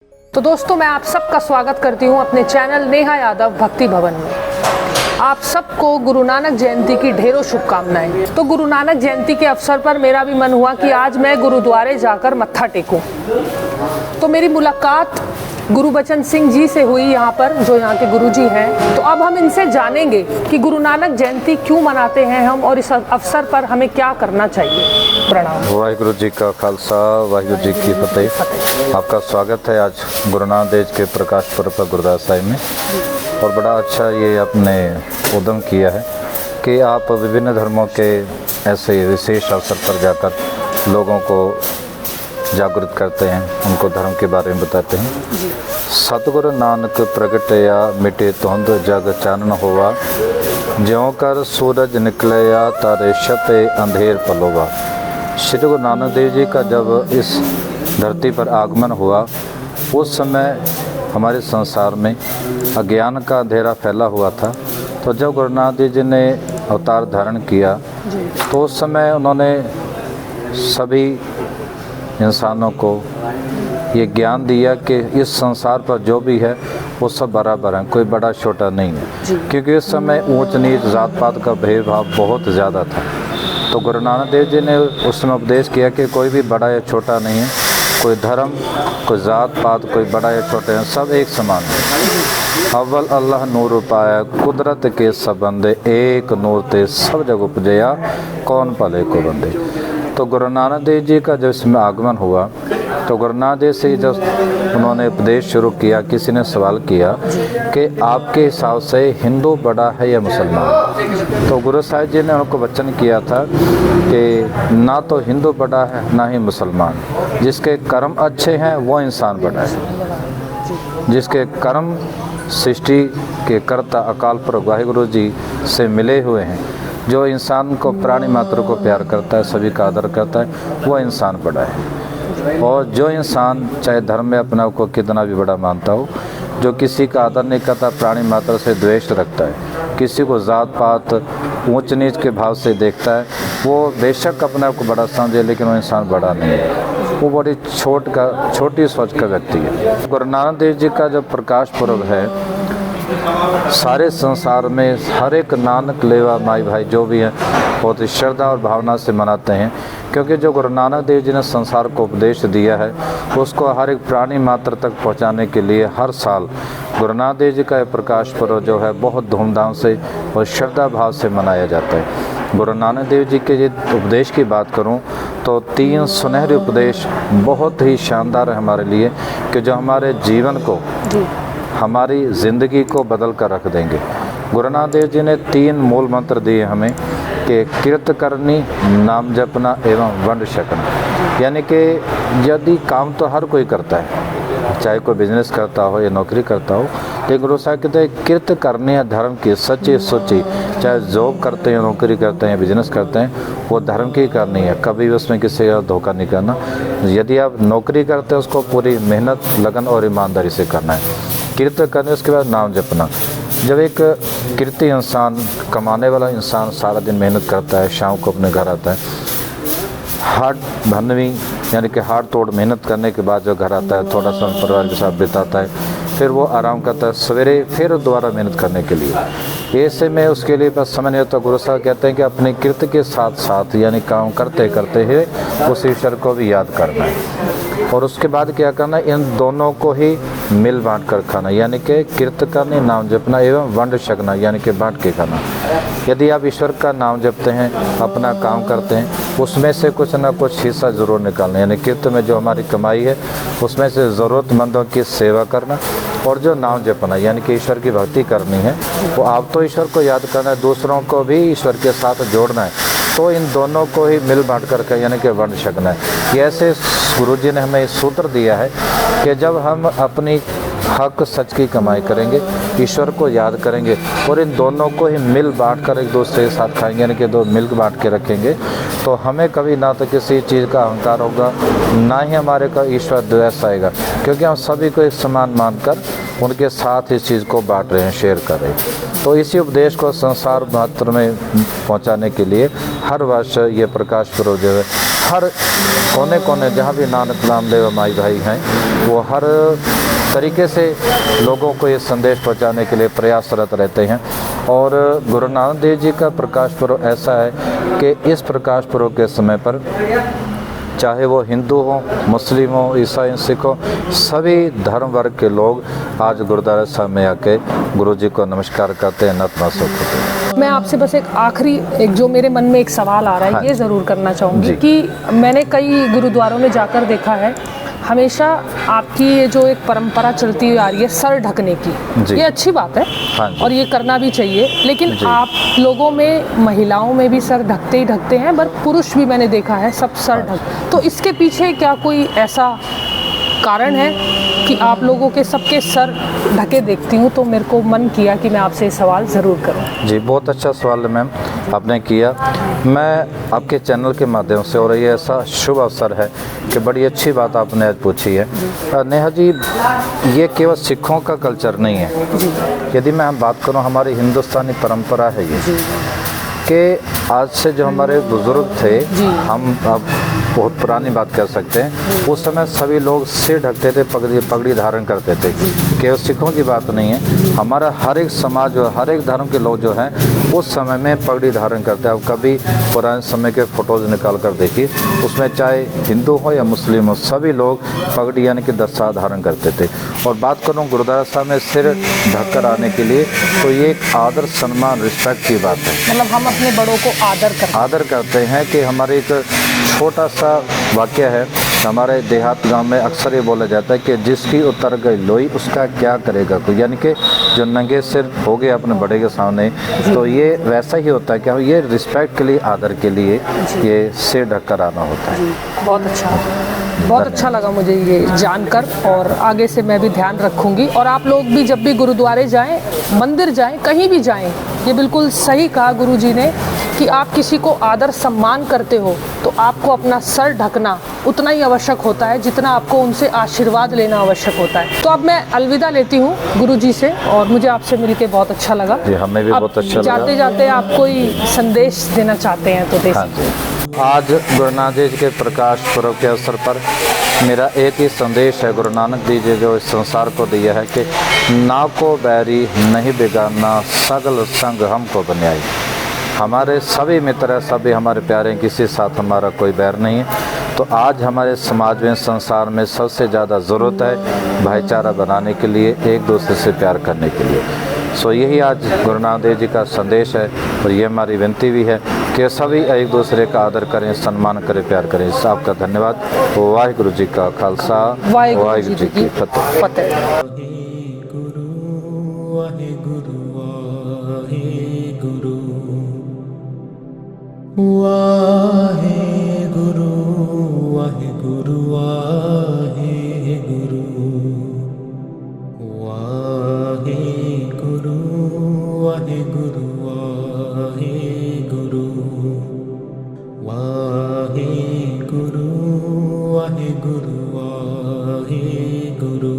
तो दोस्तों, मैं आप सबका स्वागत करती हूं अपने चैनल नेहा यादव भक्ति भवन में। आप सबको गुरु नानक जयंती की ढेरों शुभकामनाएं। तो गुरु नानक जयंती के अवसर पर मेरा भी मन हुआ कि आज मैं गुरुद्वारे जाकर मत्था टेकूं। तो मेरी मुलाकात गुरुबचन सिंह जी से हुई यहाँ पर, जो यहाँ के गुरुजी हैं। तो अब हम इनसे जानेंगे कि गुरु नानक जयंती क्यों मनाते हैं हम, और इस अवसर पर हमें क्या करना चाहिए। प्रणाम। वाहिगुरु जी का खालसा, वाहिगुरु जी की फतेह। आपका स्वागत है आज गुरु नानक देव के प्रकाश पर्व पर गुरुद्वारा साहिब में। और बड़ा अच्छा ये आपने उद्यम किया है कि आप विभिन्न धर्मों के ऐसे विशेष अवसर पर जाकर लोगों को जागरूक करते हैं, उनको धर्म के बारे में बताते हैं। सतगुरु नानक प्रगटया मिटे धुंध जग चानन हुआ, ज्यों कर सूरज निकलया तारे छपे अंधेर पलोवा। श्री गुरु नानक देव जी का जब इस धरती पर आगमन हुआ, उस समय हमारे संसार में अज्ञान का अंधेरा फैला हुआ था। तो जब गुरु नानक देव जी ने अवतार धारण किया, तो उस समय उन्होंने सभी इंसानों को ये ज्ञान दिया कि इस संसार पर जो भी है वो सब बराबर है, कोई बड़ा छोटा नहीं है। क्योंकि इस समय ऊंच नीच जात पात का भेदभाव बहुत ज़्यादा था। तो गुरु नानक देव जी ने उस समय उपदेश किया कि कोई भी बड़ा या छोटा नहीं है, कोई धर्म, कोई जात पात, कोई बड़ा या छोटे हैं, सब एक समान है। अव्वल अल्लाह नूर पाया कुदरत के सबंदे, एक नूर ते सब जग उपजया कौन भले को बंदे। तो गुरु नानक देव जी का जब इसमें आगमन हुआ, तो गुरु नानक देव से जब उन्होंने उपदेश शुरू किया, किसी ने सवाल किया कि आपके हिसाब से हिंदू बड़ा है या मुसलमान। तो गुरु साहिब जी ने उनको वचन किया था कि ना तो हिंदू बड़ा है ना ही मुसलमान। जिसके कर्म अच्छे हैं वो इंसान बड़ा है। जिसके कर्म सृष्टि के कर्ता अकाल पुरख वाहिगुरु जी से मिले हुए हैं, जो इंसान को, प्राणी मात्र को प्यार करता है, सभी का आदर करता है, वो इंसान बड़ा है। और जो इंसान चाहे धर्म में अपने आप को कितना भी बड़ा मानता हो, जो किसी का आदर नहीं करता, प्राणी मात्र से द्वेष रखता है, किसी को जात पात ऊंच नीच के भाव से देखता है, वो बेशक अपने आप को बड़ा समझे, लेकिन वो इंसान बड़ा नहीं है। वो बड़ी छोटी सोच का व्यक्ति है। गुरु नानक देव जी का जो प्रकाश पर्व है, सारे संसार में हर एक नानक लेवा माई भाई जो भी हैं बहुत ही श्रद्धा और भावना से मनाते हैं। क्योंकि जो गुरु नानक देव जी ने संसार को उपदेश दिया है, उसको हर एक प्राणी मात्र तक पहुंचाने के लिए हर साल गुरु नानक देव जी का प्रकाश पर्व जो है बहुत धूमधाम से और श्रद्धा भाव से मनाया जाता है। गुरु नानक देव जी के उपदेश की बात करूं तो 3 सुनहरे उपदेश बहुत ही शानदार है हमारे लिए, कि जो हमारे जीवन को, हमारी ज़िंदगी को बदल कर रख देंगे। गुरु नानक देव जी ने 3 मूल मंत्र दिए हमें कि कीर्त करनी, नाम जपना एवं वंड छकना। यानी कि यदि काम तो हर कोई करता है, चाहे कोई बिजनेस करता हो या नौकरी करता हो, लेकिन गुरु साहब कहते हैं कीर्त करनी है धर्म की, सच्ची सोची। चाहे जॉब करते हैं, नौकरी करते हैं, बिजनेस करते हैं, वो धर्म की करनी है, कभी उसमें किसी का धोखा नहीं करना। यदि आप नौकरी करते हैं, उसको पूरी मेहनत, लगन और ईमानदारी से करना है। कीर्त करने, उसके बाद नाम जपना। जब एक कीर्ति इंसान, कमाने वाला इंसान सारा दिन मेहनत करता है, शाम को अपने घर आता है, हार्ड भनवी यानी कि हार्ड तोड़ मेहनत करने के बाद जो घर आता है, थोड़ा सा परिवार के साथ बिताता है, फिर वो आराम करता है, सवेरे फिर दोबारा मेहनत करने के लिए। ऐसे में उसके लिए बस समय नहीं होता। गुरु साहब कहते हैं कि अपने कीर्ति के साथ साथ, यानी काम करते करते ही उस ईश्वर को भी याद करना है। और उसके बाद क्या करना, इन दोनों को ही मिल बांट कर खाना, यानी कि कीर्त करनी, नाम जपना एवं वंड छकना, यानी कि बांट के खाना। यदि आप ईश्वर का नाम जपते हैं, अपना काम करते हैं, उसमें से कुछ ना कुछ हिस्सा ज़रूर निकालना। यानी कीर्त में जो हमारी कमाई है, उसमें से ज़रूरतमंदों की सेवा करना। और जो नाम जपना, यानी कि ईश्वर की भक्ति करनी है, वो आप तो ईश्वर को याद करना है, दूसरों को भी ईश्वर के साथ जोड़ना है। तो इन दोनों को ही मिल बांट कर, यानी कि वंड छकना है। ये ऐसे गुरुजी ने हमें सूत्र दिया है कि जब हम अपनी हक सच की कमाई करेंगे, ईश्वर को याद करेंगे और इन दोनों को ही मिल बांट कर एक दूसरे के साथ खाएंगे, यानी कि दो मिल बांट के रखेंगे, तो हमें कभी ना तो किसी चीज़ का अहंकार होगा, ना ही हमारे का ईश्वर द्वेष आएगा। क्योंकि हम सभी को एक समान मानकर उनके साथ इस चीज़ को बांट रहे हैं, शेयर कर रहे हैं। तो इसी उपदेश को संसार मात्र में पहुंचाने के लिए हर वर्ष ये प्रकाश पर्व जो है हर कोने कोने जहाँ भी नानक नामदेव माई भाई हैं, वो हर तरीके से लोगों को ये संदेश पहुंचाने के लिए प्रयासरत रहते हैं। और गुरु नानक देव जी का प्रकाश पर्व ऐसा है कि इस प्रकाश पर्व के समय पर चाहे वो हिंदू हो, मुस्लिम हो, ईसाई, सिख हो, सभी धर्म वर्ग के लोग आज गुरुद्वारा साहब में आके गुरु जी को नमस्कार करते हैं, नतमस्तक होते हैं। मैं आपसे बस एक जो मेरे मन में एक सवाल आ रहा है, हाँ, ये ज़रूर करना चाहूँगी जी। कि मैंने कई गुरुद्वारों में जाकर देखा है, हमेशा आपकी ये जो एक परंपरा चलती हुई आ रही है सर ढकने की, ये अच्छी बात है। हाँ, और ये करना भी चाहिए, लेकिन आप लोगों में, महिलाओं में भी सर ढकते ही ढकते हैं, पर पुरुष भी मैंने देखा है सब सर ढक। तो इसके पीछे क्या कोई ऐसा कारण है कि आप लोगों के सबके सर ढके देखती हूँ, तो मेरे को मन किया कि मैं आपसे ये सवाल ज़रूर करूँ। जी, बहुत अच्छा सवाल है मैम आपने किया। मैं आपके चैनल के माध्यम से, और ये ऐसा शुभ अवसर है कि बड़ी अच्छी बात आपने आज पूछी है। नेहा जी, ये केवल सिखों का कल्चर नहीं है। यदि मैं बात करूँ, हमारी हिंदुस्तानी परंपरा है ये कि आज से जो हमारे बुजुर्ग थे, हम अब बहुत पुरानी बात कर सकते हैं, उस समय सभी लोग सिर ढकते थे, पगड़ी धारण करते थे। केवल सिखों की बात नहीं है, हमारा हर एक समाज और हर एक धर्म के लोग जो हैं उस समय में पगड़ी धारण करते हैं। अब कभी पुराने समय के फ़ोटोज़ निकाल कर देखिए, उसमें चाहे हिंदू हो या मुस्लिम हो, सभी लोग पगड़ी यानी कि दस्तार धारण करते थे। और बात करूँ गुरुद्वारा साहब में सिर ढककर आने के लिए, तो ये एक आदर, सम्मान, रिस्पेक्ट की बात है। मतलब हम अपने बड़ों को आदर करते हैं कि हमारे एक छोटा सा वाक्य है, हमारे देहात गांव में अक्सर ये बोला जाता है कि जिसकी उतर गई लोई उसका क्या करेगा कोई, यानी कि जो नंगे सिर हो गए अपने बड़े के सामने, तो ये वैसा ही होता है कि ये रिस्पेक्ट के लिए, आदर के लिए ये सिर ढककर आना होता है। बहुत अच्छा, बहुत अच्छा लगा मुझे ये जानकर, और आगे से मैं भी ध्यान रखूंगी। और आप लोग भी जब भी गुरुद्वारे जाएं, मंदिर जाएं, कहीं भी जाएं, ये बिल्कुल सही कहा गुरुजी ने कि आप किसी को आदर सम्मान करते हो तो आपको अपना सर ढकना उतना ही आवश्यक होता है जितना आपको उनसे आशीर्वाद लेना आवश्यक होता है। तो अब मैं अलविदा लेती हूँ गुरुजी से, और मुझे आपसे मिलके बहुत अच्छा लगा। जी, हमें भी बहुत अच्छा लगा। जाते जाते आप कोई संदेश देना चाहते हैं तो दे सकते हैं। आज गुरु नानक देव जी के प्रकाश पर्व के अवसर पर मेरा एक ही संदेश है। गुरु नानक देव जी जो इस संसार को दिया है कि ना को बैरी नहीं बिगाड़ना, सगल संग हमको बन्याई। हमारे सभी मित्र हैं, सभी हमारे प्यारे हैं, किसी साथ हमारा कोई बैर नहीं है। तो आज हमारे समाज में, संसार में सबसे ज़्यादा ज़रूरत है भाईचारा बनाने के लिए, एक दूसरे से प्यार करने के लिए। सो यही आज गुरु नानक देव जी का संदेश है, और ये हमारी विनती भी है कि सभी एक दूसरे का आदर करें, सम्मान करें, प्यार करें। आपका धन्यवाद। वाहिगुरु जी का खालसा, वाहिगुरु जी की फतेह। वाहेगुरु वाहेगुरु वाहेगुरु वाहेगुरु वाहेगुरु वाहेगुरु वाहेगुरु वाहेगुरु वाहेगुरु वाहेगुरु